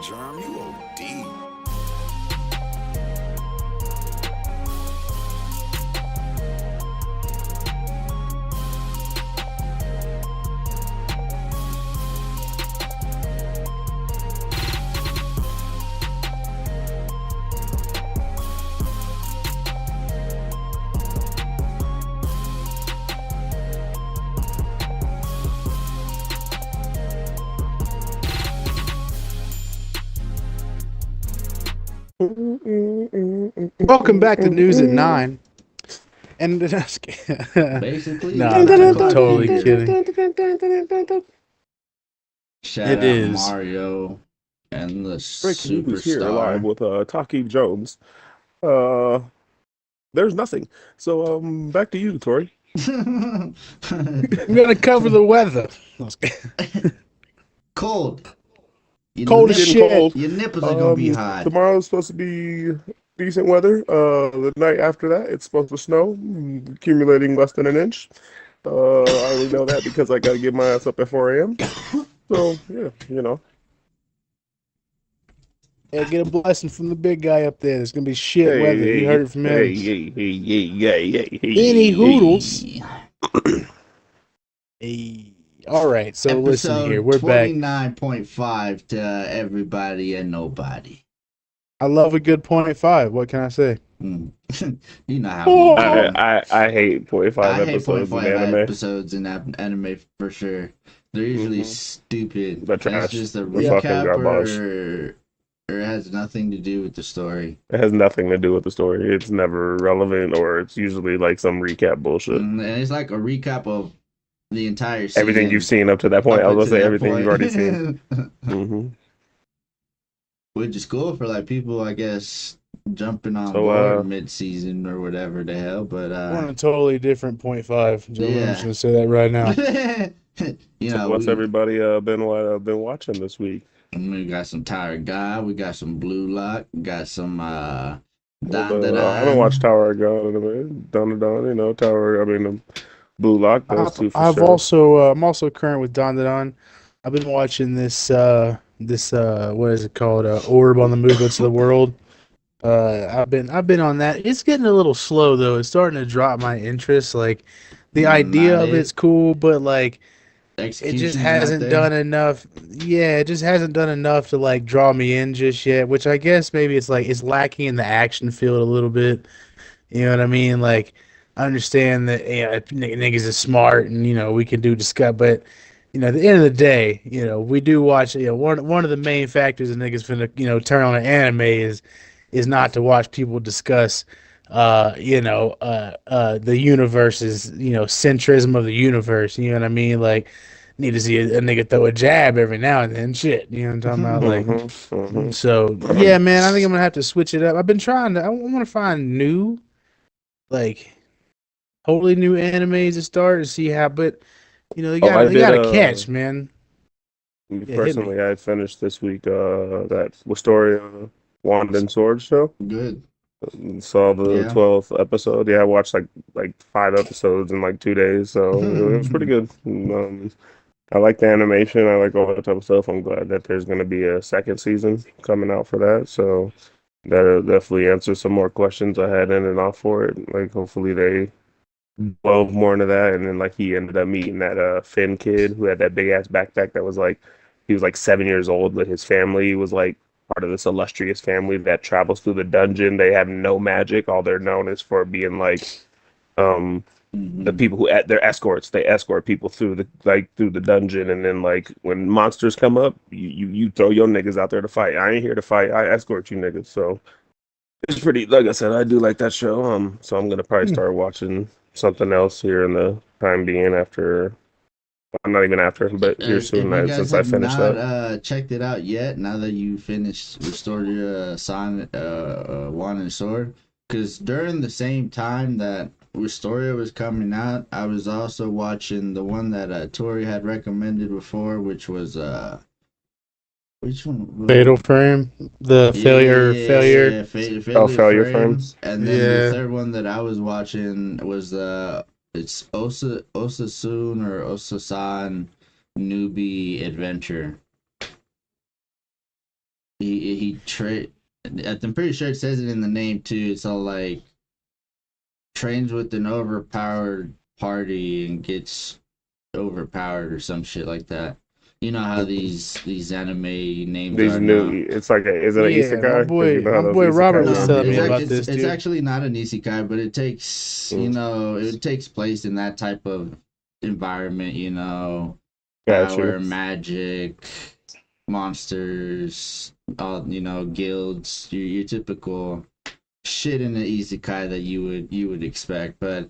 Germ, you OD. Welcome back to News at 9. And Basically, no, we're 9 I'm o'clock totally here. kidding. Shout It out is. Mario and the Breaking news here live superstar. with Taki Jones. Uh, there's nothing. So back to you, Tori. I'm gonna cover the weather. Cold. Cold as Getting shit. cold. Your nipples are gonna be hot. Tomorrow's supposed to be decent weather. The night after that, it's supposed to snow, accumulating less than an inch. I only know that because I got to get my ass up at 4 a.m. So yeah, Yeah, get a blessing from the big guy up there. There's gonna be shit weather. You heard it from him. Hey. Any hoodles. Hey. All right, so listen here. We're back. 29.5 to everybody and nobody. I love a good 0.5. What can I say? You know how we do. I hate 0.5 I hate episodes in 0.5 anime. episodes in anime for sure. They're usually stupid. They're trash. It's just a They're fucking recap garbage. or it has nothing to do with the story. It has nothing to do with the story. It's never relevant, or it's usually like some recap bullshit. And it's like a recap of the entire season. Everything you've seen up to that point. I was gonna say everything point. you've already seen. Mm-hmm. Which is cool for like people, I guess, jumping on So, board mid-season or whatever the hell. But We're on a totally different 0.5. Joe, Yeah. I'm just gonna say that right now. you So know, what's everybody been watching this week? we got some Tired Guy, we got some Blue Lock, we got some I haven't watched Tower of God in a minute. Don, Tower. I mean, Blue Lock. Those two for sure. I'm also current with Don Don. I've been watching this what is it called? Orb on the Movements of the World. I've been on that. It's getting a little slow though. It's starting to drop my interest. Like the idea of it's cool, but like it just hasn't done enough. Yeah, it just hasn't done enough to like draw me in just yet. Which I guess maybe it's lacking in the action field a little bit. You know what I mean? Like I understand that niggas is smart and we can do discuss, but at the end of the day, we do watch. One of the main factors that niggas finna turn on an anime is not to watch people discuss the universe's centrism of the universe. You know what I mean? Like need to see a nigga throw a jab every now and then. Shit, you know what I'm talking about? Like, so yeah, man. I think I'm gonna have to switch it up. I've been trying to. I want to find new, like, totally new animes to start and see how. But you gotta catch, man. Personally, I finished this week that Wisteria Wand and Sword show. Good. Saw the 12th episode. Yeah, I watched like 5 episodes in like 2 days, so it was pretty good. I like the animation. I like all that type of stuff. I'm glad that there's going to be a second season coming out for that. So that'll definitely answer some more questions I had in and off for it. Like hopefully they delve more into that. And then like he ended up meeting that Finn kid who had that big ass backpack that was like he was like 7 years old, but his family was like part of this illustrious family that travels through the dungeon. They have no magic. All they're known is for being like the people who they're escorts. They escort people through the dungeon, and then like when monsters come up, you throw your niggas out there to fight. I ain't here to fight. I escort you niggas. So it's pretty. Like I said, I do like that show. So I'm gonna probably start watching something else here in the time being after. I'm not even after, but here soon since I finished that. Checked it out yet? Now that you finished Restored Your Son, Wand and Sword, because during the same time that Restoria was coming out, I was also watching the one that Tori had recommended before, which was which one? Fatal Frame, the failure. Yeah, Failure Frames. And then the third one that I was watching was it's Osasun or Osasan Newbie Adventure. he I'm pretty sure it says it in the name too. It's all like trains with an overpowered party and gets overpowered or some shit like that. You know how these anime names These are new, now. it's like is it an Yeah, isekai? 'Cause you know how my those boy Robert isekai was No, telling names me are. about this, it's dude. actually not an isekai, but it takes it takes place in that type of environment. Got Power, magic, monsters, all guilds. Your typical shit in the isekai that you would expect, but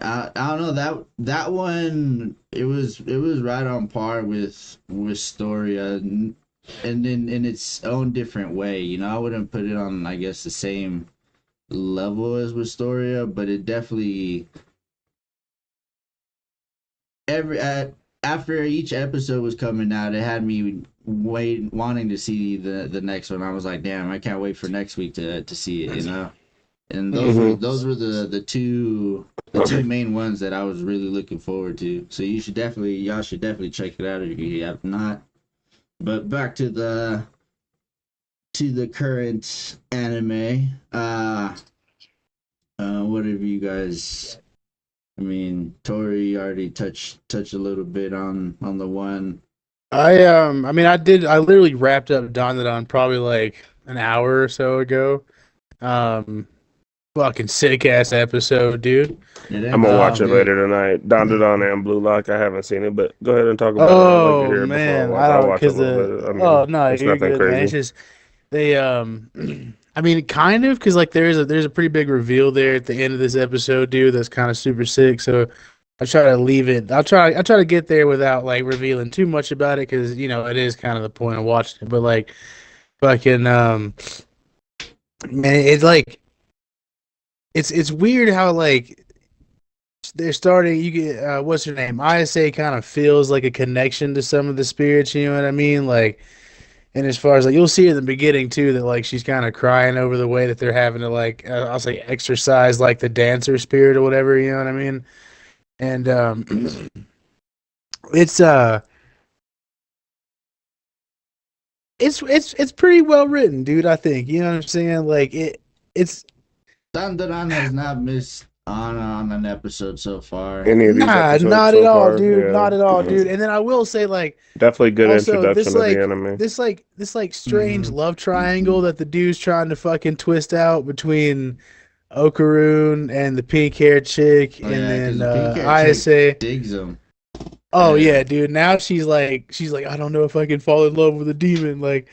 I don't know that one. It was right on par with Storia, and in its own different way. I wouldn't put it on, I guess, the same level as Wistoria, but it definitely every after each episode was coming out, it had me wanting to see the next one. I was like, damn, I can't wait for next week to see it. And those were Mhm. those were the two main ones that I was really looking forward to. So y'all should definitely check it out if you have not. But back to the current anime. What have you guys? I mean, Tori already touched a little bit on the one. I mean, I literally wrapped up Dandadan probably like an hour or so ago. Um, fucking sick ass episode, dude. It I'm gonna ended off watch it Um, good. later tonight. Don and Blue Lock. I haven't seen it, but go ahead and talk about it. I'd like to oh hear it before I man, watch. I I'll don't watch a because little bit. I oh mean, no, it's you're nothing good, man. It's crazy. just they I mean, kind of because like there's a pretty big reveal there at the end of this episode, dude. That's kind of super sick. So I try to leave it. I try to get there without like revealing too much about it because it is kind of the point of watching it. But like fucking man, it's like it's weird how like they're starting. You get what's her name? ISA kind of feels like a connection to some of the spirits. You know what I mean? Like, and as far as like you'll see in the beginning too that like she's kind of crying over the way that they're having to like I'll say exercise like the dancer spirit or whatever. You know what I mean? And it's it's pretty well written, dude. I think you know what I'm saying. Like it's Dandaran has not missed on an episode so far. Any of these nah, episodes not at so all, far, dude. yeah, Not at all, dude. And then I will say like definitely good also introduction to the anime. this like strange Mm-hmm. love triangle that the dude's trying to fucking twist out between Okaroon and the pink haired chick, Oh and yeah, because then the pink hair chick ISA. digs him. Oh Yeah. yeah, dude. Now she's like I don't know if I can fall in love with a demon. Like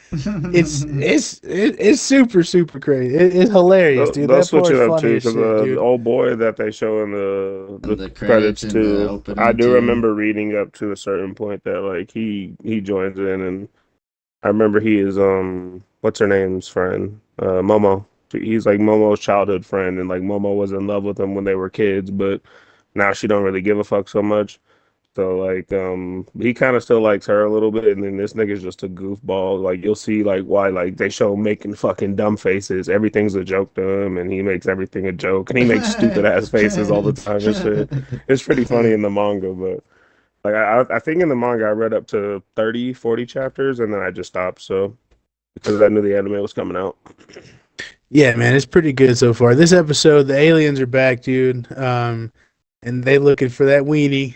it's super super crazy. It's hilarious, dude. They'll That switch part's it up funny too, as because shit, the dude. old boy that they show in the The credits credits and the too. I opening do too. remember reading up to a certain point that like he joins in, and I remember he is what's her name's friend, Momo. He's like Momo's childhood friend, and like Momo was in love with him when they were kids, but now she don't really give a fuck so much. So like he kind of still likes her a little bit, and then this nigga's just a goofball. Like you'll see like why like they show him making fucking dumb faces. Everything's a joke to him, and he makes everything a joke, and he makes stupid ass faces all the time and shit. It's pretty funny in the manga, but like I think in the manga I read up to 30, 40 chapters, and then I just stopped. So because I knew the anime was coming out. Yeah, man, it's pretty good so far. This episode, the aliens are back, dude. And they looking for that weenie.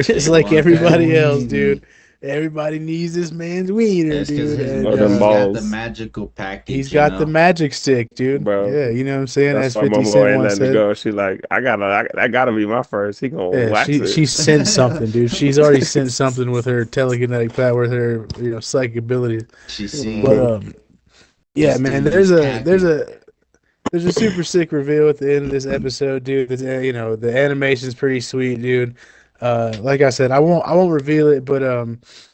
Just They like want that everybody else, weenie. dude. Everybody needs this man's wiener, It's because dude. his And Oh, them he's got the balls, magical he's package, got the magic stick, dude. bro. Yeah, you know what I'm saying? That's As why 50 Momo Cent ain't once letting it said. go. She like, that gotta be my first. He gonna Yeah, wax she it. sent something, dude. She's already sent something with her telekinetic power, with her psychic abilities. She's But seen yeah, this man. dude is capping. There's a super sick reveal at the end of this episode, dude. The animation's pretty sweet, dude. Like I said, I won't reveal it, but I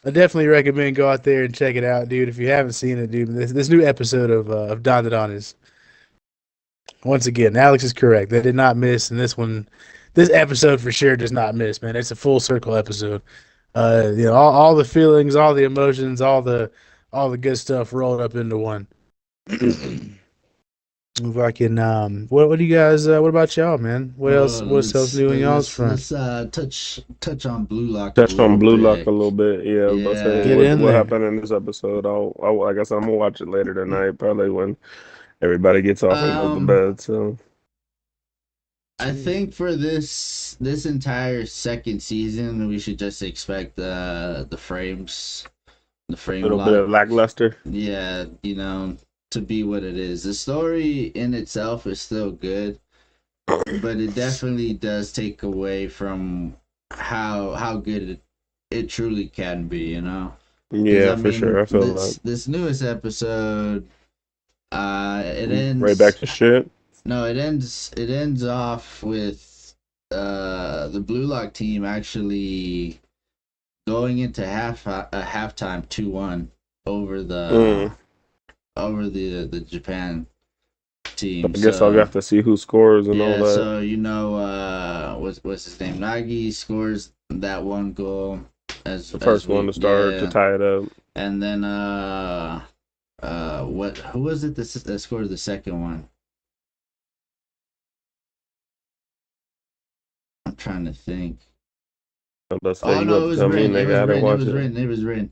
definitely recommend go out there and check it out, dude. If you haven't seen it, dude, this new episode of Don the Don is once again, Alex is correct. They did not miss, and this episode for sure does not miss, man. It's a full circle episode. All the feelings, all the emotions, all the good stuff rolled up into one. If I can, what do you guys? What about y'all, man? What else? Well, What's else new in y'all's front? let's touch on Blue Lock a Touched on little Blue Lock a bit. little bit. Yeah, I was about to say Get Yeah. in what there. happened in this episode. I guess I'm gonna watch it later tonight, probably when everybody gets off and goes to Um, bed. So I think for this entire second season, we should just expect the a frame little bit lock. of lackluster. Yeah, to be what it is. The story in itself is still good, but it definitely does take away from how good it truly can be, Because Yeah, I for sure. mean, I feel that. this newest episode, it Right back ends. to shit. No, it ends off with the Blue Lock team actually going into halftime 2-1 over the Mm. over the Japan I team. guess I'll So have to see who scores and all yeah, that. so what's his name? Nagi scores that one goal The as first one we to start to yeah, tie it up. and then what who was it that scored the second one? I'm trying to think. Let's say Oh you no, have it to was tell me, Rin. It nigga. was I didn't Rin. It watch was it. Rin. It was Rin.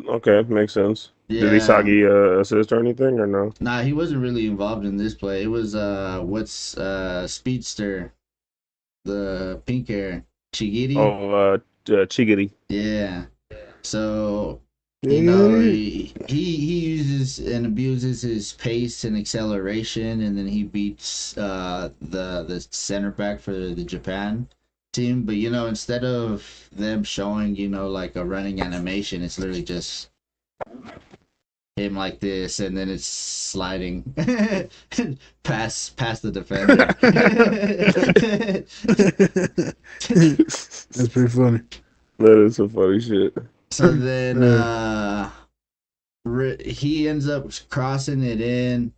Okay, makes sense. Did Yeah. Isagi assist or anything or no? Nah, he wasn't really involved in this play. It was what's Speedster, the pink hair, Chigiri. Oh, Chigiri. Yeah. So Yeah. he uses and abuses his pace and acceleration, and then he beats the center back for the Japan team. But instead of them showing like a running animation, it's literally just him like this, and then it's sliding past the defender. That's pretty funny. That is some funny shit. So then Uh, he ends up crossing it in.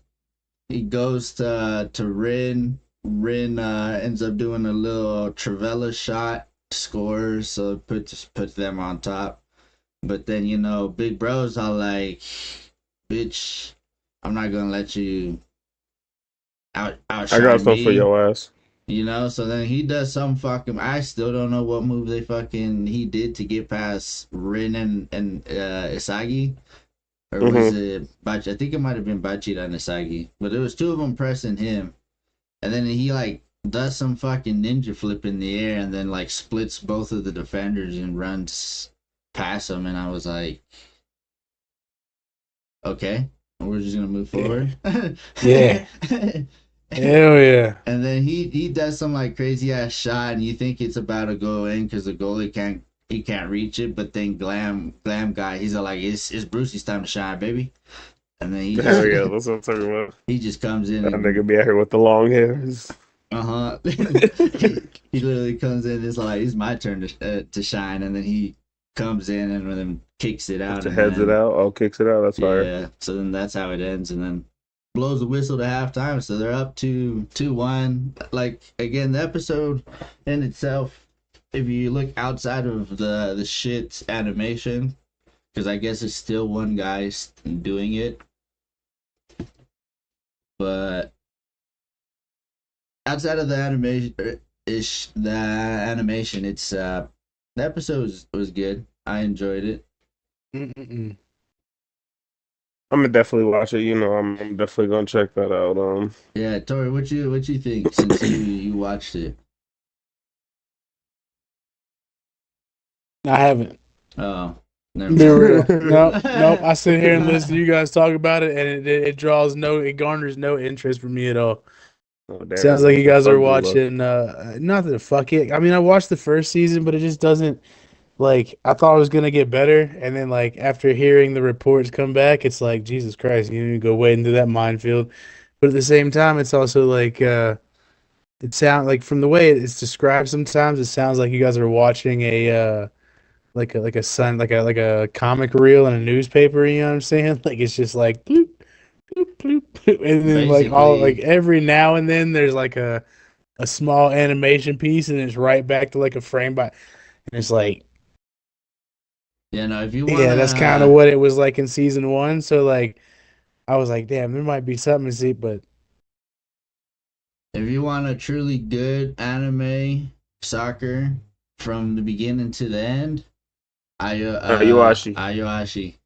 He goes to Rin. Rin ends up doing a little Travella shot, scores, so puts them on top. But then Big Bro's all like, "Bitch, I'm not gonna let you I got outshine something for me." your ass. So then he does some fucking. I still don't know what move he did to get past Rin and Isagi. Or was Mm-hmm. it Bachi? I think it might have been Bachira and Isagi. But there was two of them pressing him. And then he like does some fucking ninja flip in the air and then like splits both of the defenders and runs past them. And I was like, okay, we're just gonna move forward. Yeah. Hell yeah. And then he does some like crazy ass shot, and you think it's about to go in because the goalie can't reach it. But then glam guy, he's like, it's Brucey's time to shine, baby. And then Hell yeah, that's what I'm talking about. he just comes in That and nigga be out here with the long hairs. he literally comes in. It's like it's my turn to shine, and then he comes in and then kicks it out To and heads it then out. Oh, kicks it out. That's fire. yeah. So then that's how it ends, and then blows the whistle to halftime. So they're up to 2-1. Like again, the episode in itself, if you look outside of the shit animation, because I guess it's still one guy doing it, but outside of the animation, it's the episode was good. I enjoyed it. Mm-mm-mm. I'm gonna definitely watch it. I'm definitely gonna check that out. Yeah, Tori, what you think since you watched it? I haven't. Oh, never Be mind. real. Nope. Nope. I sit here and listen to you guys talk about it, and it garners no interest for me at all. Oh damn. Sounds like you guys Fuck are Blue Lock. watching. Not that fuck it. I mean, I watched the first season, but it just doesn't. Like I thought it was gonna get better, and then like after hearing the reports come back, it's like Jesus Christ, you need to go wade into that minefield. But at the same time, it's also like it sounds like from the way it's described, sometimes it sounds like you guys are watching a like a comic reel in a newspaper. You know what I'm saying? Like it's just like bloop, bloop, bloop, bloop. And then like all like Basically, every now and then there's like a small animation piece, and it's right back to like a frame by, and it's like. yeah. No, if you Yeah, that's kind of wanna, what it was like in season one. So like, I was like, damn, there might be something to see, but If you want a truly good anime soccer from the beginning to the end, Yoashi. Ayoashi.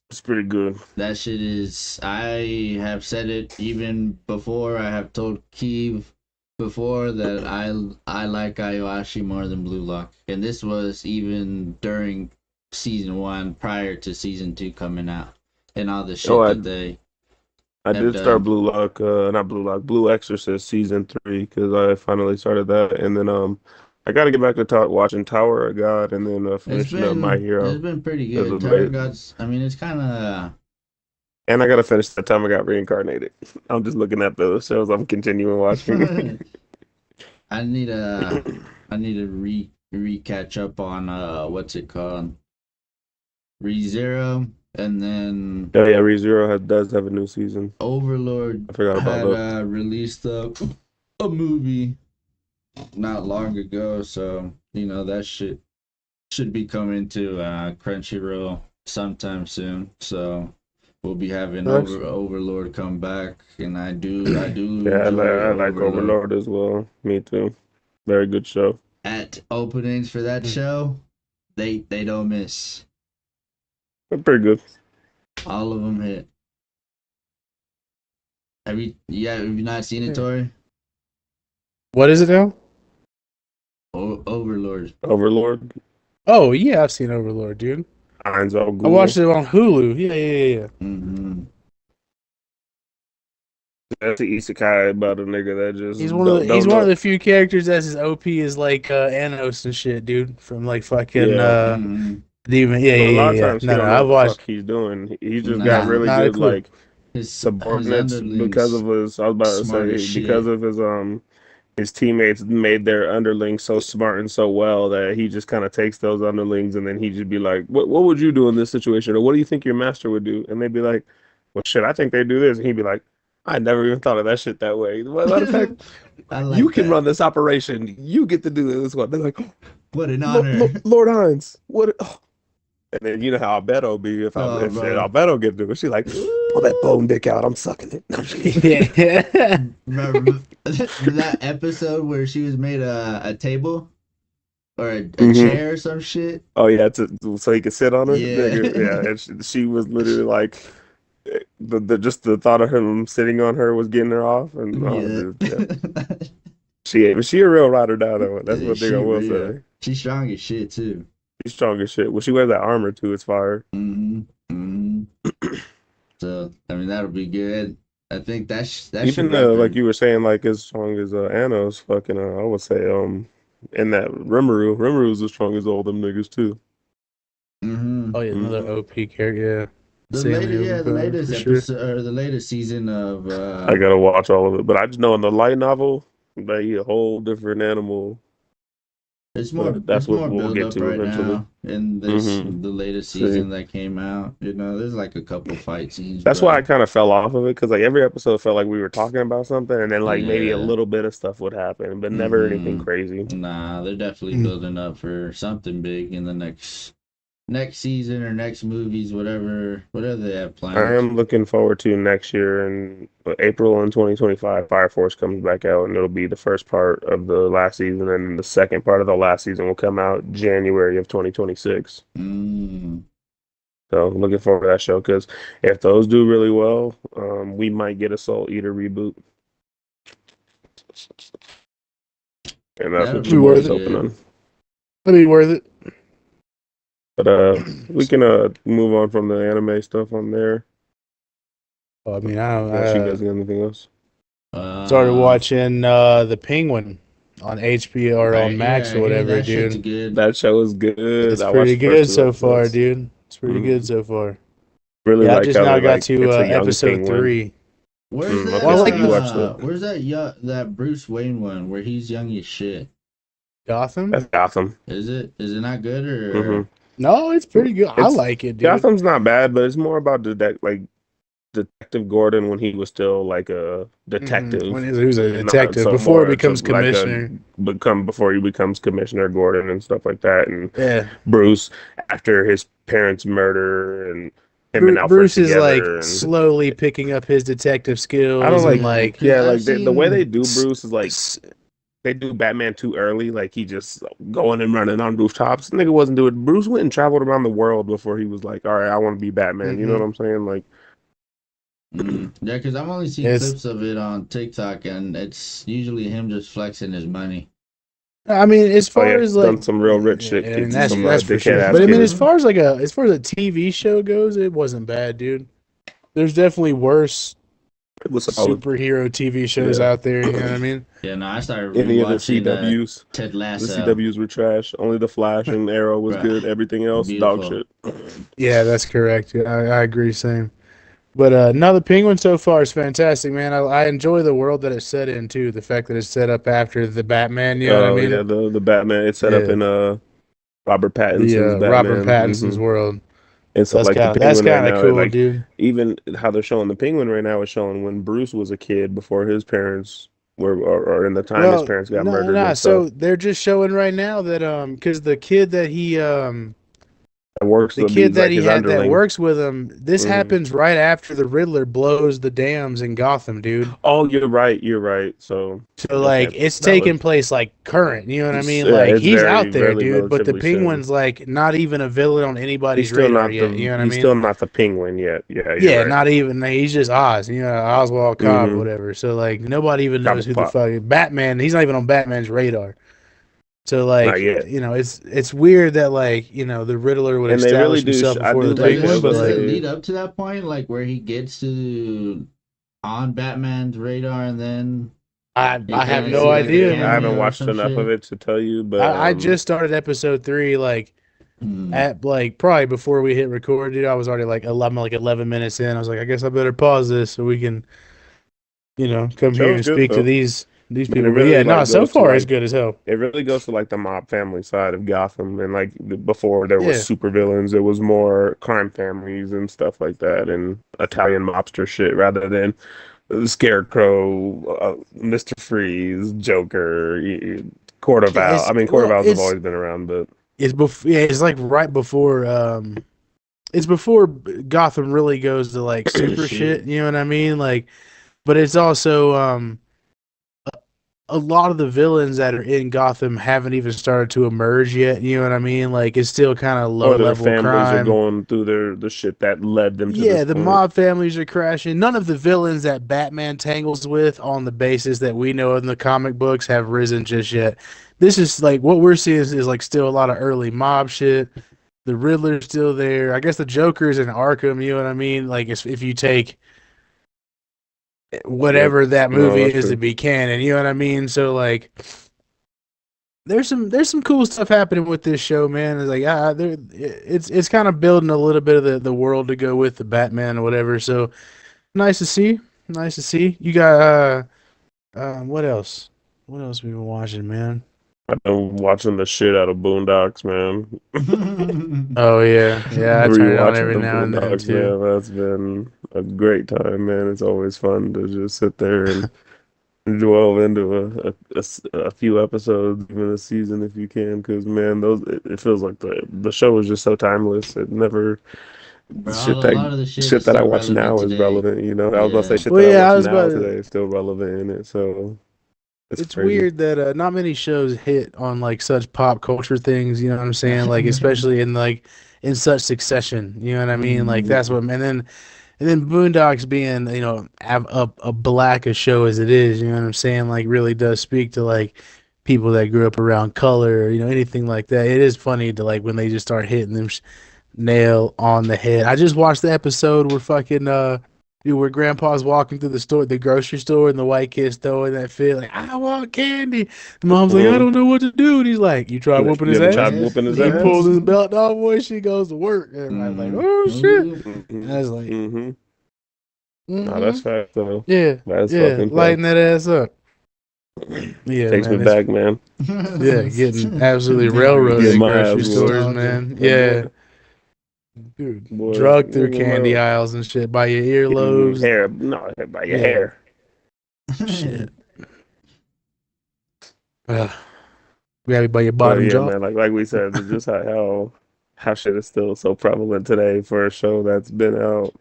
It's pretty good. That shit is. I have said it even before. I have told Kiev before that I like Ayoashi more than Blue Lock, and this was even during season 1, prior to season 2 coming out, and all the Oh, shit that they I have did start done. Blue Lock, not Blue Lock, Blue Exorcist season 3 because I finally started that, and then I got to get back to watching Tower of God, and then finishing up My It's Hero been pretty as good. of Tower late. Gods. I mean, it's kind of. And I got to finish that time I got reincarnated. I'm just looking at the shows I'm continuing watching. I need a. I need to re catch up on what's it called, ReZero, and then Oh yeah, ReZero does have a new season. Overlord I forgot about had that. released a movie not long ago, so that shit should be coming to Crunchyroll sometime soon. So we'll be having Nice. Overlord come back, and I do Yeah, enjoy I like Overlord. Overlord as well. Me too. Very good show. At openings for that Mm. show, they don't miss. But pretty good. All of them hit. Have you not seen it, Yeah. Tori? What is it now? Overlord. Overlord. Oh yeah, I've seen Overlord, dude. Ein's all I watched Ghoul. it on Hulu. Yeah. Mm-hmm. That's the isekai about a nigga that just He's don't one of know. the few characters that's his OP is like Anos and shit, dude. From like fucking Yeah. Mm-hmm. Demon. But a lot of Yeah. times he No, don't know I've what the fuck watched. he's doing. He just got Nah, really Not a good clue. like his subordinates because underlings of his. I was about to smart as say because shit. of his teammates made their underlings so smart and so well that he just kind of takes those underlings and then he just be like, what would you do in this situation? Or what do you think your master would do? And they'd be like, well, shit, I think they do this. And he'd be like, I never even thought of that shit that way. Matter of fact, I you like can that. run this operation. You get to do this one. They're like, What an honor. Lord Hines, what? Oh. And then you know how Albedo be Oh, if bro. Albedo get to it, she like, pull that bone dick out. I'm sucking it. Yeah. Remember that episode where she was made a table or a hmm chair or some shit? Oh yeah, so he could sit on her. Yeah. Nigga, yeah, and she was literally like, the just the thought of him sitting on her was getting her off, and oh, Yeah. dude, yeah, she a real rider down though. That's one thing I She will real. say. She's strong as shit too. She's strong as shit. Well, she wears that armor too. It's fire. Mm-hmm. Mm-hmm. So I mean that'll be good. I think that should Even wrap like it. you were saying, like as strong as Anno's fucking. I would say in that Rimuru is as strong as all them niggas too. Mm-hmm. Oh yeah, another hmm OP character. Yeah. Sammy The Open latest for sure. episode or the latest season of I gotta watch all of it, but I just know in the light novel they a whole different animal. But that's it's what more we'll build get up to right eventually. now in hmm the latest See, season that came out. There's like a couple fight scenes, that's why I but kind of fell off of it because like every episode felt like we were talking about something, and then like maybe a yeah. little bit of stuff would happen, but never anything Mm-hmm. crazy. Nah, they're definitely Mm. building up for something big in the next season or next movies, whatever they have I planned. am looking forward to next year in April in 2025. Fire Force comes back out, and it'll be the first part of the last season, and the second part of the last season will come out January of 2026. Mm. So I'm looking forward to that show because if those do really well, we might get a Soul Eater reboot, and that's That'll what Be your be worth boy's it. hoping good. on. That'd be worth it. But we can move on from the anime stuff on there. Well, I mean, Unless you I guys got anything else. started Uh, watching the Penguin on HBO or on Max yeah, or I hear whatever, that shit's dude. good. That show is good. It's I watched pretty the first good two so far, episodes. dude. It's pretty good hmm so far. Really Yeah, I like just how now they got like to it's a young episode penguin. 3. Okay, Well, I so like you watched it. Where's that Bruce Wayne one where he's young as shit? Gotham. That's Gotham. Is it not good hmm or No, it's pretty good. I It's like it, dude. Gotham's not bad, but it's more about Detective Gordon when he was still like a When detective, he was a and not detective so before he more to becomes like a commissioner. become before he becomes Commissioner Gordon and stuff like that. And Yeah. Bruce after his parents' murder and him and Alfred Bruce is like together, and slowly picking up his detective I don't skills and like. like because Yeah, I've like the way they seen. do Bruce is like they do Batman too early. Like he just going and running on rooftops. Nigga wasn't doing. Bruce went and traveled around the world before he was like, all right, I want to be Batman. You know what mhm. I'm saying? Like, Yeah, because I've only seen It's clips of it on TikTok, and it's usually him just flexing his money. I mean, as oh far yeah, as like, done some real rich shit, I mean kicked some that's for dickhead sure. ass But I mean, kids. as far as a TV show goes, it wasn't bad, dude. There's definitely worse It was solid. superhero TV shows Yeah. out there. You know what I mean? Yeah, no, I started Any of the rewatching CWs, Ted the Lasso. CWs were trash. Only the Flash and Arrow was Bruh, good. Everything else, dog beautiful. shit. Yeah, that's correct. Yeah, I agree. Same. But no, the Penguin so far is fantastic, man. I enjoy the world that it's set in too. The fact that it's set up after the Batman. You know what I Oh mean? yeah, the Batman. It's set up Yeah, in Robert the Pattinson's Robert Batman. Pattinson's world. And so like the That's Penguin right kind of now, cool, like dude. even how they're showing the Penguin right now is showing when Bruce was a kid before his parents were, or in the time his Well, parents got no, murdered no. and stuff. So they're just showing right now that because the kid that he That works the to be kid that like he his had that underling. works with him, this hmm happens right after the Riddler blows the dams in Gotham, dude. Oh, you're right. You're right. So So okay, like it's that taking was place like current, you know what I mean? yeah. Like It's he's very, out there, very dude, but the relatively soon. Penguin's like not even a villain on He's anybody's still radar not yet, you the know what I he's mean? still not the Penguin yet. Yeah, you're Yeah, right. not even he's just Oz, you know, Oswald Cobb or hmm whatever. So like nobody even knows who the Cobblepot. fuck Batman, he's not even on Batman's radar. So Not like, yet. you know, it's weird that like, you know, the Riddler would And they really establish do. himself I before do the like Penguin, how but Does it like they. lead up to that point, like where he gets to on Batman's radar, and then I you have kind of no see like a idea, I haven't man. cameo or watched some enough of shit? it to tell you, but I just started episode 3 like Hmm. at like probably before we hit record, dude. I was already like 11 minutes in. I was like, I guess I better pause this so we can, you know, come here show's and good speak to though. these And it people. But really yeah, no, like so goes to far it's like good as hell. it really goes to like the mob family side of Gotham, and like before there was Yeah. supervillains, it was more crime families and stuff like that, and Italian mobster shit rather than Scarecrow, Mr. Freeze, Joker, Yeah, Courteval. I mean, Courtevals have always been around, but it's before yeah, it's like right before it's before Gotham really goes to like super Shit. shit, you know what I mean? Like but it's also a lot of the villains that are in Gotham haven't even started to emerge yet, you know what I mean? Like it's still kind of low or their level families are crime. going through the shit that led them to this Yeah, the point. mob families are crashing. None of the villains that Batman tangles with on the basis that we know in the comic books have risen just yet. This is like what we're seeing is like still a lot of early mob shit. The Riddler's still there. I guess the Joker's in Arkham, you know what I mean? Like if you take Yep. whatever that No, movie that's is to true. be canon, you know what I mean? So like there's some cool stuff happening with this show, man. It's like it's kind of building a little bit of the world to go with the Batman or whatever. So nice to see. Nice to see. You got what else? What else we been watching, man? I've been watching the shit out of Boondocks, man. Oh yeah. Yeah, I turn it on Rewatching every the now and then Boondocks, too. man. That's been a great time, man. It's always fun to just sit there and dwell into a few episodes, even a season if you can, because man, it feels like the show is just so timeless. It never Bro, shit a lot of the shit is that I still watch relevant now is today. relevant. You know, I was gonna say Yeah. shit Well that I yeah, I watch was about now to, today is still relevant in it. So it's it's crazy. weird that not many shows hit on like such pop culture things, you know what I'm saying? Like especially in like in such succession, you know what I mean? Like that's what and then Boondocks being, you know, a black a show as it is, you know what I'm saying? Like really does speak to like people that grew up around color, you know, anything like that. It is funny to like when they just start hitting them nail on the head. I just watched the episode where fucking dude, where grandpa's walking through the store, the grocery store, and the white kid's throwing that fit like, I want candy. The mom's like, I Mhm. don't know what to do. And he's like, you try whooping You his ever ass? tried whooping his He pulls ass? his belt off, boy, she goes to work. And everybody's like, Mm. oh shit. And I hmm was like, hmm No, mm-hmm. that's fact though. Yeah, That's yeah, fucking fact. lighten that ass up. Yeah, Takes me man, it's back, man. yeah, getting absolutely Memories. Get railroaded at my ass grocery whooped. stores, Nostalgia. man. Boy, Yeah, dude, boy, drug through nigga, candy my aisles and shit by your getting earlobes. hair, no, by your Yeah, hair. shit. Uh, grab it by your But bottom yeah, jaw. man, like we said, it's just how how shit is still so prevalent today for a show that's been out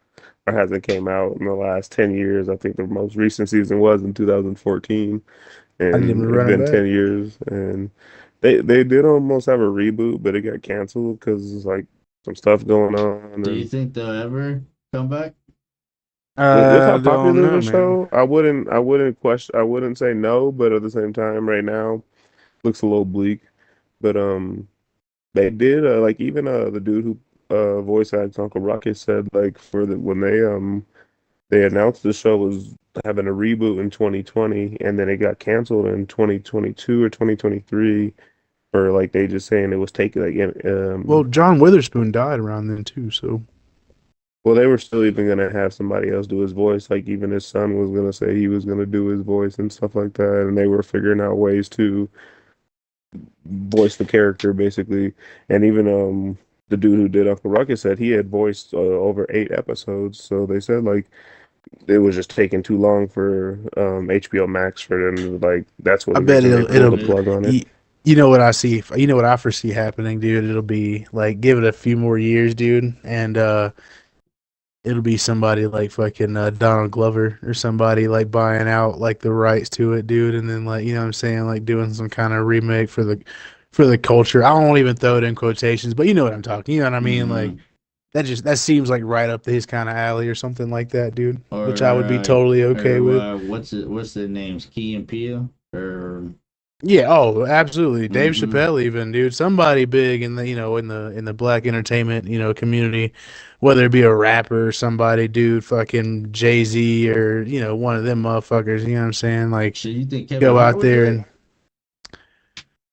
or hasn't came out in the last 10 years. I think the most recent season was in 2014, I need him and to it's run it been back. 10 years. And they did almost have a reboot, but it got canceled because it's like some stuff going on. Do you And think they'll ever come back? with how I don't popular know, the man. show, I wouldn't say no, but at the same time, right now looks a little bleak. But they did like even the dude who voice acts Uncle Ruckus said like for the when they announced the show was having a reboot in 2020 and then it got canceled in 2022 or 2023 for like they just saying it was taking like Well, John Witherspoon died around then too, so well they were still even gonna have somebody else do his voice, like even his son was gonna say he was gonna do his voice and stuff like that, and they were figuring out ways to voice the character basically. And even the dude who did Uncle Ruckus said he had voiced over 8 episodes, so they said like it was just taking too long for HBO Max for them to, like that's I what the bet reason they pulled it'll the plug on it. you, you know what I see, you know what I foresee happening, dude. It'll be like give it a few more years, dude, and it'll be somebody like fucking Donald Glover or somebody like buying out like the rights to it, dude, and then like you know what I'm saying, like doing some kind of remake for the culture. I won't even throw it in quotations, but you know what I'm talking. You know what I mean? Like Mm-hmm. that seems like right up his kind of alley or something like that, dude. Which I Or would be totally okay with. what's their names? Key and Peele or Yeah, oh, absolutely. Dave mm-hmm. Chappelle even, dude. Somebody big in the, you know, in the black entertainment, you know, community, whether it be a rapper or somebody, dude, fucking Jay-Z or, you know, one of them motherfuckers, you know what I'm saying? Like Should you think Kevin go Hart out would do there it? and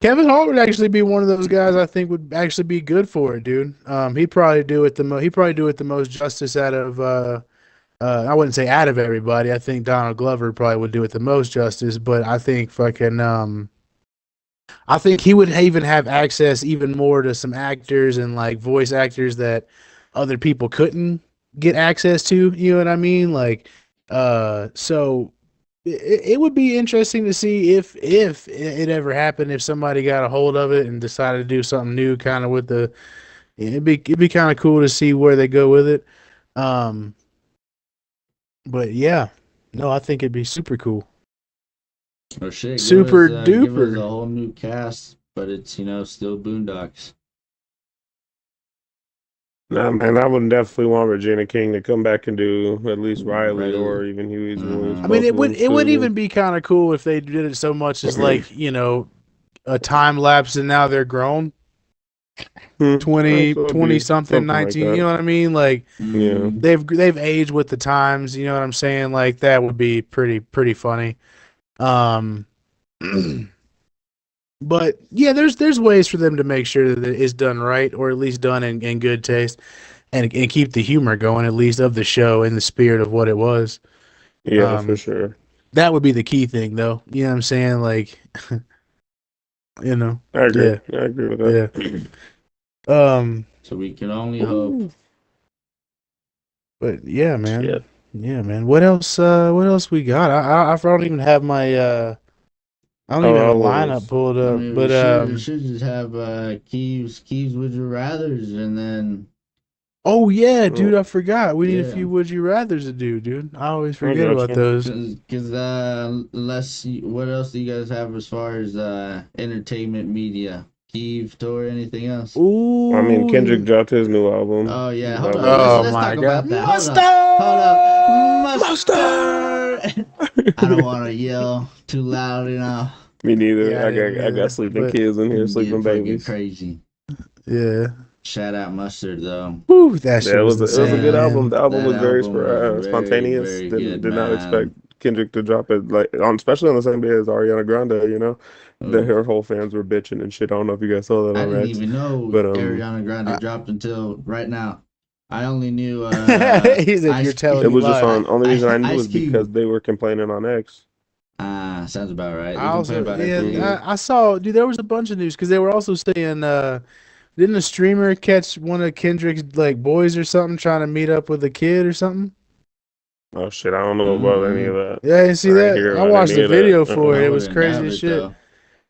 Kevin Hart would actually be one of those guys I think would actually be good for it, dude. He'd probably do it the most justice out of I wouldn't say out of everybody. I think Donald Glover probably would do it the most justice, but I think he would even have access even more to some actors and like voice actors that other people couldn't get access to. You know what I mean? Like, so it would be interesting to see if it ever happened, if somebody got a hold of it and decided to do something new, kind of with the. It'd be kind of cool to see where they go with it. Um, but yeah, no, I think it'd be super cool, Or shit, super give us a duper. whole new cast, but it's still Boondocks. Nah, man, I would definitely want Regina King to come back and do at least Riley Regular. or even Huey's voice, Mm-hmm. I mean, both of them it would too. even be kind of cool if they did it so much as like you know a time lapse and now they're grown So it'd 20 be something something like 19, you that. know what I mean, like Yeah. Mm-hmm. they've aged with the times, you know what I'm saying, like that would be pretty funny. um but yeah, there's ways for them to make sure that it is done right, or at least done in good taste, and keep the humor going at least of the show in the spirit of what it was. Yeah, for um sure. that would be the key thing though, you know what I'm saying, like you know. I agree. Yeah, I agree with yeah. that. um So we can only hope. Ooh, But yeah, man. shit. Yeah, man. What else we got? I don't even have my I don't Oh, even have a all lineup those. pulled I up. mean, we But should just have Keys Would You Rather's, and then oh yeah, dude, Oh, I forgot. We need a yeah, few would you rather's to do, dude. I always I forget got about you. those. because what else do you guys have as far as entertainment media? Keeve tour, anything else? I mean, Kendrick Ooh. dropped his new album. Oh yeah, hold That up. was Oh Let's my talk god. about that. Hold up, Mustard. mustard. I don't want to yell too loud, Me neither. Yeah, I didn't I got either. sleeping But kids in here, Get sleeping fucking babies. crazy. yeah. Shout out mustard though. Whew, that Yeah, shit was it was a insane, good album. man. The album That was very album was very spontaneous. very good, Did not expect man. Kendrick to drop it like on, especially on the same day as Ariana Grande. You know, Oof. her whole fans were bitching and shit. I don't know if you guys saw that I on didn't X, even know but Ariana Grande I, dropped until right now. I only knew he said you're telling it me was just lies. on. Only reason I knew Ice was because Cube. they were complaining on X. Sounds about right. I They complain also, about Hmm. everything. yeah, I saw, dude, there was a bunch of news because they were also saying, didn't a streamer catch one of Kendrick's like boys or something trying to meet up with a kid or something? Oh shit, I don't know about any of Mm-mm. that. Yeah, you see I ain't that? hear I about watched any a of that. video for I it. It was wouldn't doubt crazy as it shit. though.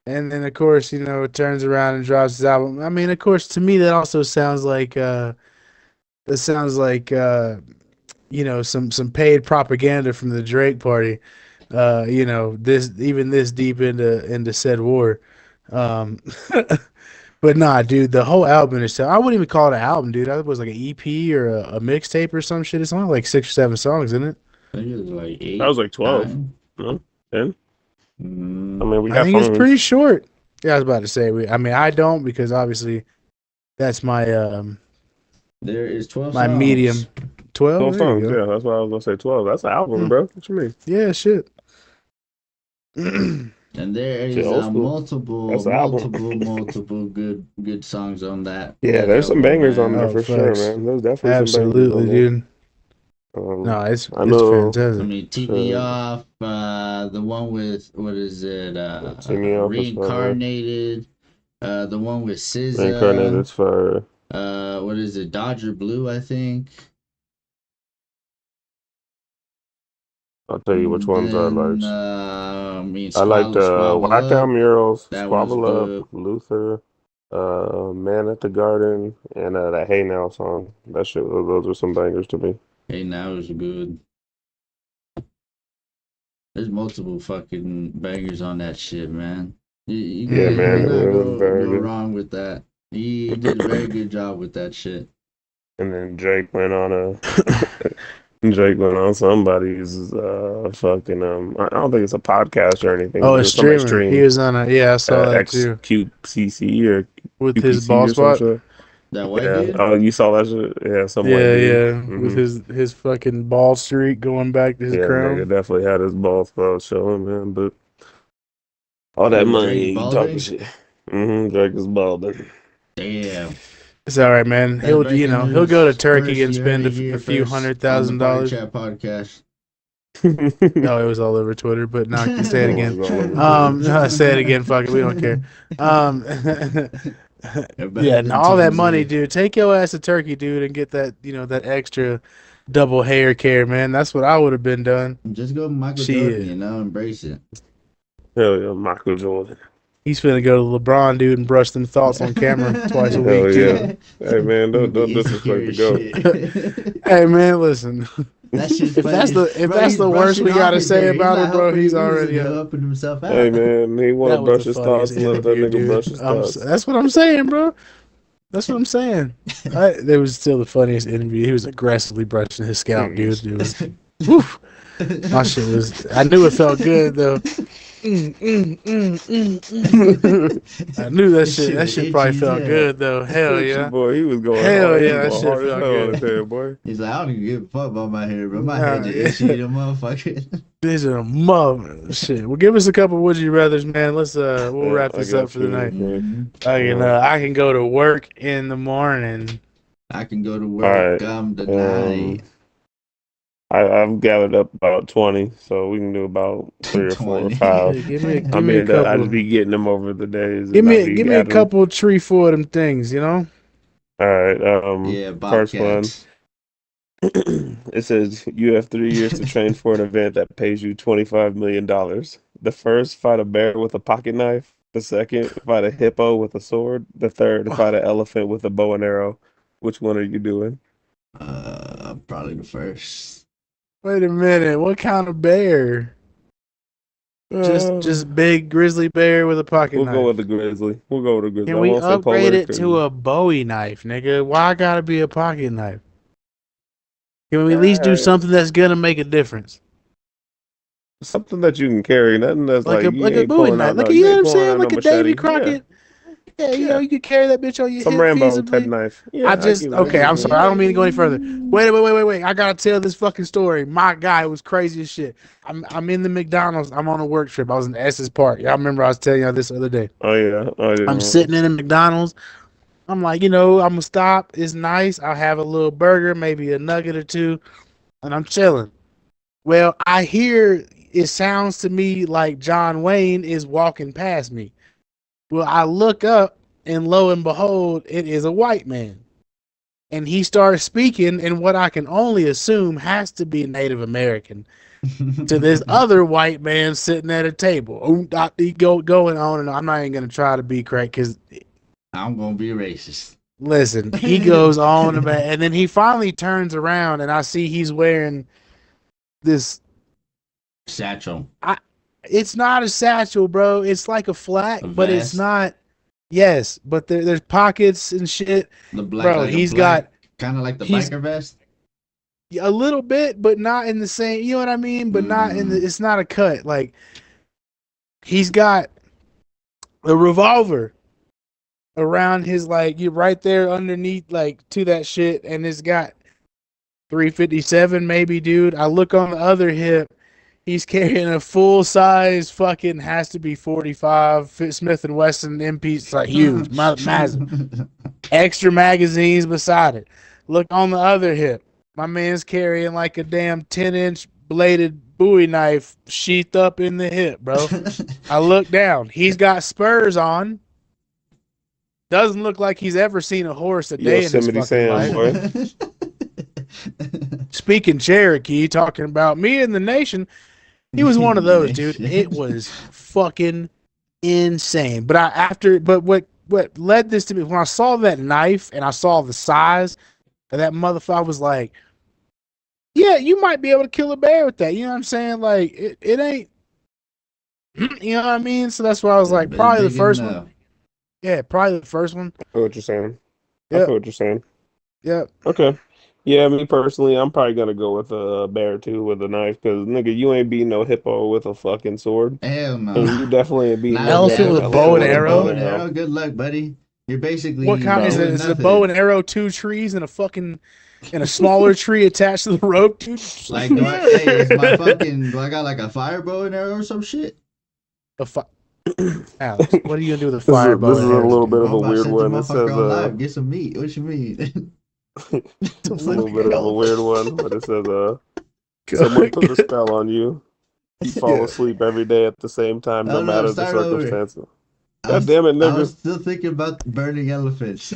And then of course, it turns around and drops his album. I mean, of course, to me that also sounds like that sounds like some paid propaganda from the Drake party. This deep into said war. Um but nah, dude, the whole album is I wouldn't even call it an album, dude. That was like an EP or a mixtape or some shit. It's only like 6 or 7 songs, isn't it? I think it was like That eight, was like 12. 9. No? 10? I Mm, mean, we I got think it's songs. pretty short. Yeah, I was about to say I mean I don't because obviously that's there is 12 my songs. medium. 12, 12 there you songs, go. yeah. That's why I was gonna say 12. That's an album, Hmm. bro. What you mean? Yeah, shit. And there Shit, is old school. multiple, That's an album. multiple good songs on Yeah, that there's some album, bangers on there man. Oh, for sure, facts. man. There's definitely some bangers on Absolutely, there. dude. No, it's I it's know. I fantastic. mean, TV Shit, off, the one with what is it? See Me Off is fire. Reincarnated. The one with SZA. Reincarnated's fire. What is it? Dodger Blue, I think. I'll tell you which ones I Then liked. I mean, I liked Squabble Whack Out Up. Murals, That was Squabble Up, good. Luther, Man at the Garden, and that Hey Now song. That shit, those are some bangers to me. Hey, now is good. There's multiple fucking bangers on that shit, man. Yeah, You man, it cannot was very go good. wrong with that. He did a very good job with that shit. And then Drake went on Drake went on somebody's fucking I don't think it's a podcast or anything, Oh, but a it was somebody streamer. He streamed was on I saw that too. XQCC or With his QPC ball or some spot. shit. That white Yeah. dude? Oh, you saw that shit? Yeah, some white Yeah, dude. yeah. With his fucking ball streak going back to his Yeah, nigga crown. definitely had his balls spot showing, man. But all that Wait, money, Drake you talking balding? shit. Drake is balding. Damn. It's all right, man. That's breaking He'll go to news. Turkey First, and you heard spend it here a few first on the Party $100,000. Chat podcast. No, it was all over Twitter, but now I can say it It again. was all over Twitter. Say it again. Fuck it, we don't care. Better Yeah, and than all that money, TMZ. dude. Take your ass to Turkey, dude, and get that that extra double hair care, man. That's what I would have been done. Just go Michael Shit. Jordan, embrace it. Hell yeah, Michael Jordan. He's finna go to LeBron, dude, and brush them thoughts on camera twice a Hell week, yeah. dude. Hey man, don't The disrespect the insecure goat. shit. Hey, man, listen. That shit's If that's funny. if Bro, that's he's the worst brushing we off gotta his say hair. about him, bro, he's He wasn't already up. helping himself out. Hey man, he want to That was brush the his thoughts funniest and let that interview, nigga brush dude. his thoughts. That's what I'm saying, bro. That's what I'm saying. It was still the funniest interview. He was aggressively brushing his scalp, dude. It was, woof. My shit was. I knew it felt good though. I knew that shit. That shit probably felt good though. Hell yeah. Boy, he was going Hell hard. yeah, He that was shit going hard as felt hell on good. his head, boy. He's like, I don't even give a fuck about my hair, bro. My Nah, hair just itchy, the motherfucker. These are mother shit. Well, give us a couple would you rather's, man. Let's we'll Yeah, wrap I this got up for the you, night. Mhm. I can go to work in the morning. I can go to All work right. tonight. I've gathered up about 20, so we can do about 3 or 4 or 20. 5. Hey, give me I give me a mean, I couple. just be getting them over the days. Give And I me be give me a gathering. couple 3-4 of them things, you know. All right. Yeah, First one. Bobcats. It says you have 3 years to train for an event that pays you $25 million. The first, fight a bear with a pocket knife. The second, fight a hippo with a sword. The third, fight an elephant with a bow and arrow. Which one are you doing? Probably the first. Wait a minute, what kind of bear? Just big grizzly bear with a pocket We'll knife. go with the grizzly. We'll go with the grizzly. Can I we won't say upgrade polar it to a Bowie knife, nigga? Why gotta be a pocket knife? Can we at least do something that's gonna make a difference? something that you can carry. Nothing that's Like like a you like a ain't Bowie pulling knife. out. Like No, you you know what ain't I'm pulling saying? out no Like a Davy machete. Crockett. Yeah, Yeah. you could carry that bitch on your Some hip Rambo type feasibly. knife. Yeah, I give it Okay, that. I'm sorry. I don't mean to go any further. Wait. I gotta tell this fucking story. My guy was crazy as shit. I'm in the McDonald's. I'm on a work trip. I was in Estes Park. Y'all remember I was telling y'all this the other day. Oh yeah. Oh yeah. I'm sitting in a McDonald's. I'm like, I'm gonna stop. It's nice. I'll have a little burger, maybe a nugget or two, and I'm chilling. Well, I hear it sounds to me like John Wayne is walking past me. Well, I look up, and lo and behold, it is a white man. And he starts speaking in what I can only assume has to be Native American. to this other white man sitting at a table. He going on, and I'm not even gonna try to be correct because I'm gonna be racist. listen, he goes on about, and then he finally turns around, and I see he's wearing this Satchel. It's not a satchel, bro. It's like a flak, but it's not. Yes, but there's pockets and shit. The black, bro. Like he's got kind of like the biker vest. A little bit, but not in the same. You know what I mean? But not in the. It's not a cut. Like he's got a revolver around his you right there underneath to that shit, and it's got 357 maybe, dude. I look on the other hip. He's carrying a full size fucking has to be 45 Smith and Wesson MP. It's huge, massive. Extra magazines beside it. Look on the other hip. My man's carrying a damn 10-inch bladed Bowie knife sheathed up in the hip, bro. I look down. He's got spurs on. Doesn't look like he's ever seen a horse a day in his fucking life. Speaking Cherokee, talking about me and the nation. He was one of those, dude. It was fucking insane. But what led this to me, when I saw that knife and I saw the size of that motherfucker, I was like, yeah, you might be able to kill a bear with that. You know what I'm saying? It ain't, you know what I mean? So that's why I was like, probably the first one. Yeah, probably the first one. I know what you're saying. Yep. I know what you're saying. Yep. Okay. Yeah, me personally, I'm probably gonna go with a bear too with a knife because nigga, you ain't beating no hippo with a fucking sword. Hell no. And you definitely ain't beating no elephant with bow and arrow. Good luck, buddy. You're basically what kind is it? Is it a bow and arrow, 2 trees, and a smaller tree attached to the rope, dude? Do I got a fire bow and arrow or some shit? Alex, what are you gonna do with a fire bow? This is a little bit of a weird one. It says get some meat. What you mean? It's a little bit of a weird one, but it says someone put a spell on you. You fall asleep every day at the same time, no matter the circumstances. God damn it, nigga. I was still thinking about burning elephants.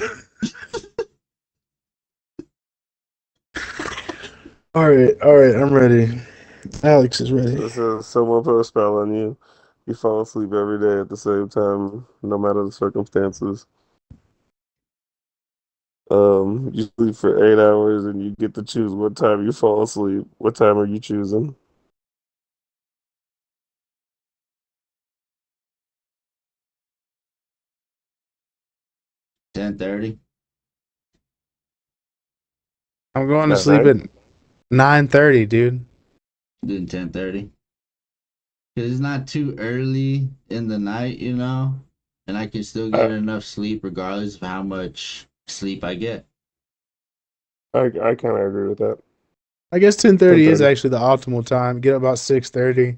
All right, I'm ready. Alex is ready. It says someone put a spell on you. You fall asleep every day at the same time, no matter the circumstances. You sleep for 8 hours and you get to choose what time you fall asleep. What time are you choosing? $10:30. I'm going to sleep at 9:30, dude. Doing 10:30. Because it's not too early in the night, and I can still get enough sleep regardless of how much sleep I get. I kind of agree with that. I guess 10:30 is actually the optimal time. Get up about 6:30.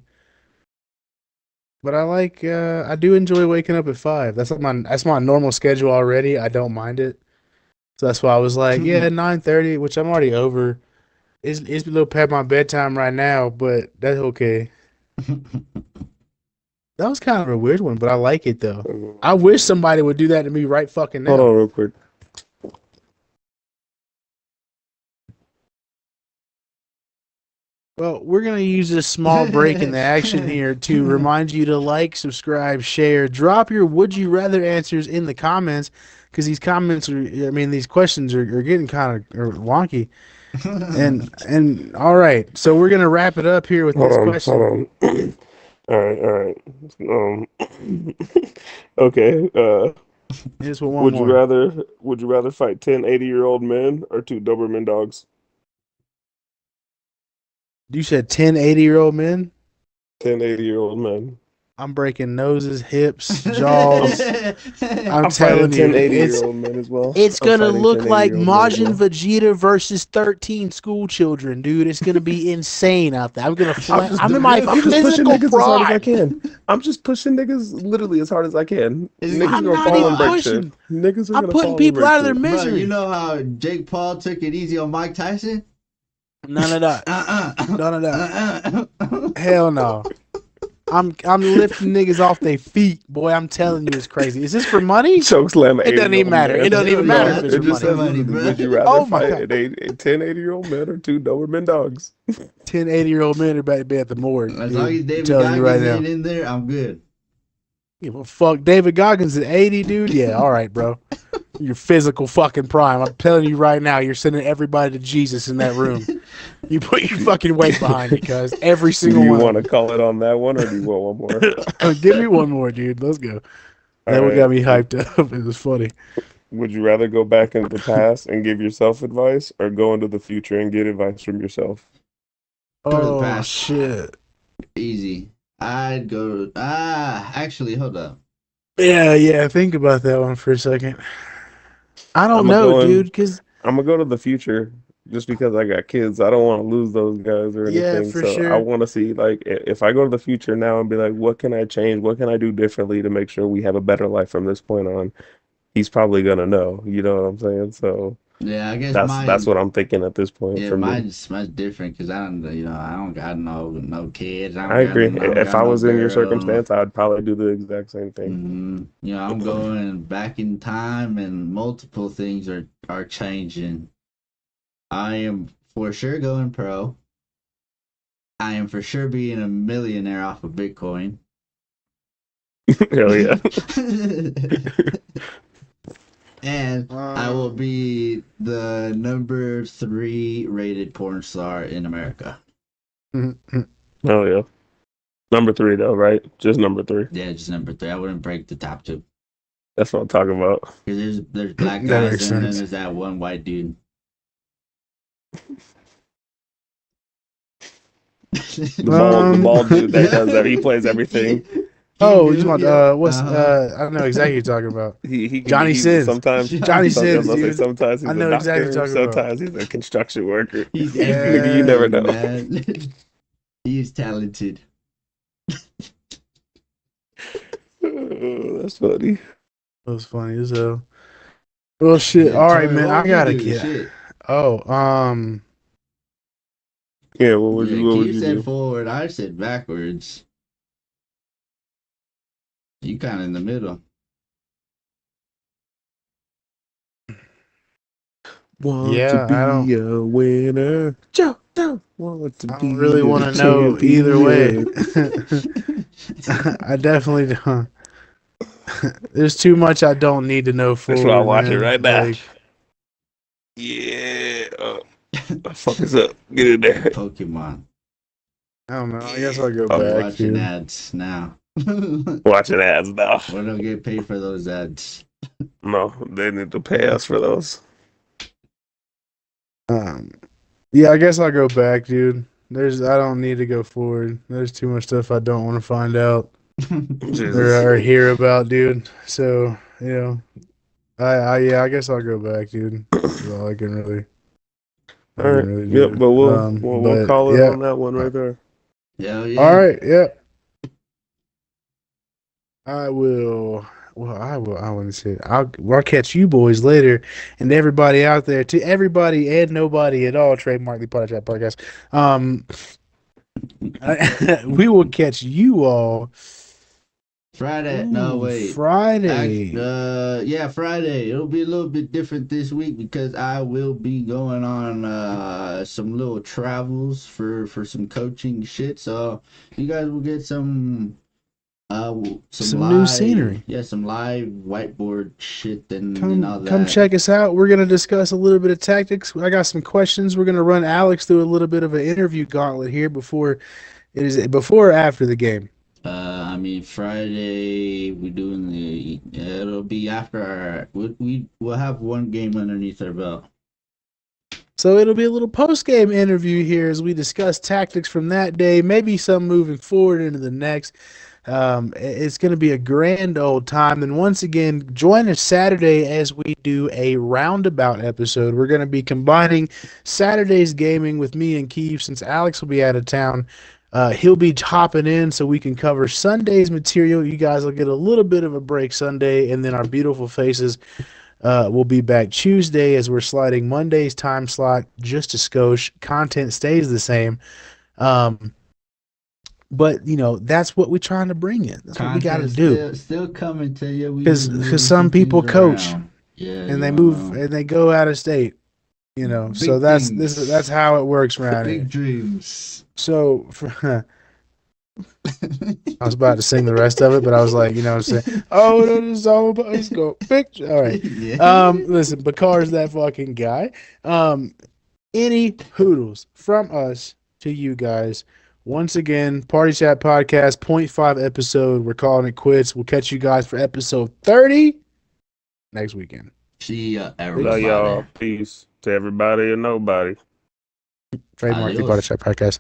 But I do enjoy waking up at 5. That's my normal schedule already. I don't mind it. So that's why I was like, 9:30, which I'm already over. It's a little past my bedtime right now, but that's okay. That was kind of a weird one, but I like it though. I wish somebody would do that to me right fucking now. Hold on real quick. Well, we're going to use this small break in the action here to remind you to like, subscribe, share, drop your would you rather answers in the comments, because these questions are getting kind of wonky. And all right, so we're going to wrap it up here with this question. Hold on. All right. Okay. Here's one more. Would you rather fight 10 80-year-old men or 2 Doberman dogs? You said 10 80-year-old men? 10 80-year-old men. I'm breaking noses, hips, jaws. I'm telling you, 10 80-year-old men as well. It's going to look like Majin Vegeta versus 13 school children, dude. It's going to be insane out there. I'm going to I'm in my physical prime. As hard as I can. I'm just pushing niggas literally as hard as I can. Niggas I'm not even pushing. Niggas are I'm putting people out of their misery. Bro, you know how Jake Paul took it easy on Mike Tyson? None of that. None of that. Hell no. I'm lifting niggas off their feet, boy. I'm telling you, it's crazy. Is this for money? Chokeslam It doesn't even 80-year-old matter. man. It doesn't even matter if it's It for just money. says, money, bro. would you rather Oh my fight God. a 10 80-year-old men or two Doberman dogs? 10, 80-year-old men are about to be at the morgue. As Dude. long as I'm David telling you right Goggins now. ain't in there, I'm good. Give a fuck. David Goggins at 80, dude. Yeah, all right, bro. Your physical fucking prime. I'm telling you right now, you're sending everybody to Jesus in that room. You put your fucking weight behind it, cuz every Do single you one want of to call it on that one, or do you want one more? them. Give me one more, dude. Let's go. That All one got me right. hyped up. It was funny. Would you rather go back into the past and give yourself advice, or go into the future and get advice from yourself? Go to the Oh past. shit. Easy. I'd go. Actually, hold up. Yeah. Think about that one for a second. I don't I'm gonna know, go in. dude. Cause I'm gonna go to the future just because I got kids. I don't want to lose those guys or yeah, anything. for So I sure. want to see like if I go to the future now and be like, what can I change? What can I do differently to make sure we have a better life from this point on? He's probably gonna know. You know what I'm saying? So Yeah, I guess that's mine. what I'm thinking at this point Yeah, for me. mine's different because I don't got no kids. I agree. I don't If got I no was in your girl. circumstance, I'd probably do the exact same thing. I'm going back in time, and multiple things are changing. I am for sure going pro. I am for sure being a millionaire off of Bitcoin. Hell yeah. And I will be the number 3 rated porn star in America. Hell yeah. Number 3 though, right? Just number 3. Yeah, just number 3. I wouldn't break the top 2. That's what I'm talking about. Because there's black That guys makes and then sense. there's that one white dude. The bald dude that does that. He plays everything. Oh, you talking about Uh-huh. I don't know exactly what you're talking about. He can Johnny be Sins. sometimes Johnny Sins, I'll say dude. sometimes he's I a know exactly doctor, what you're talking sometimes he's a construction worker. He's Nigga, you never know. man. He's talented. Oh, that's funny. That was funny as hell. Well, shit. Yeah, All right, Tori, man. what I would you gotta do? get. Shit. Oh, Yeah, what would you Keith said do? forward, I said backwards. You kind of in the middle. Want to yeah. be a winner. Joe, don't want to I be don't really want a to know either way. champion. I definitely don't. There's too much I don't need to know That's why I'm forward, watching man. right now. Like, Yeah. The fuck is up? Get in there. Pokemon. I don't know. I guess I'll go Oh, We're back, watching dude. ads now. Watching ads now. We don't get paid for those ads. No, they need to pay us for those. Yeah, I guess I'll go back, dude. I don't need to go forward. There's too much stuff I don't want to find out Jesus. or hear about, dude. So, I guess I'll go back, dude. That's all I can really All right. really Yep, do. but we'll But call it yeah. on that one right there. Hell yeah. All right, yeah. I will. Well, I will. I wouldn't say. I'll catch you boys later, and everybody out there, to everybody and nobody at all. Trademark the Pod Chat Podcast. We will catch you all Friday. No, wait. Friday. Yeah, Friday. It'll be a little bit different this week because I will be going on some little travels for some coaching shit. So you guys will get some Some live, new scenery. Yeah, some live whiteboard shit and all that. Come check us out. We're gonna discuss a little bit of tactics. I got some questions. We're gonna run Alex through a little bit of an interview gauntlet here before or after the game. I mean Friday we doing it'll be after our we'll have one game underneath our belt. So it'll be a little post-game interview here as we discuss tactics from that day, maybe some moving forward into the next. It's going to be a grand old time. And once again, join us Saturday as we do a roundabout episode. We're going to be combining Saturday's gaming with me and Kiev since Alex will be out of town. He'll be hopping in so we can cover Sunday's material. You guys will get a little bit of a break Sunday, and then our beautiful faces will be back Tuesday as we're sliding Monday's time slot just a skosh. Content stays the same. But that's what we're trying to bring in. That's what we got to do. Still coming to you. Because some people coach, and they move know. and they go out of state. So that's how it works around Big here. dreams. So I was about to sing the rest of it, but I was like, saying, oh, it's all about let's go picture. All right. Yeah. Listen, Bakar's that fucking guy. Any hoodles from us to you guys. Once again, Party Chat Podcast, 0.5 episode. We're calling it quits. We'll catch you guys for episode 30 next weekend. See ya, everybody. Love y'all. Peace to everybody and nobody. Trademark the Party Chat Podcast.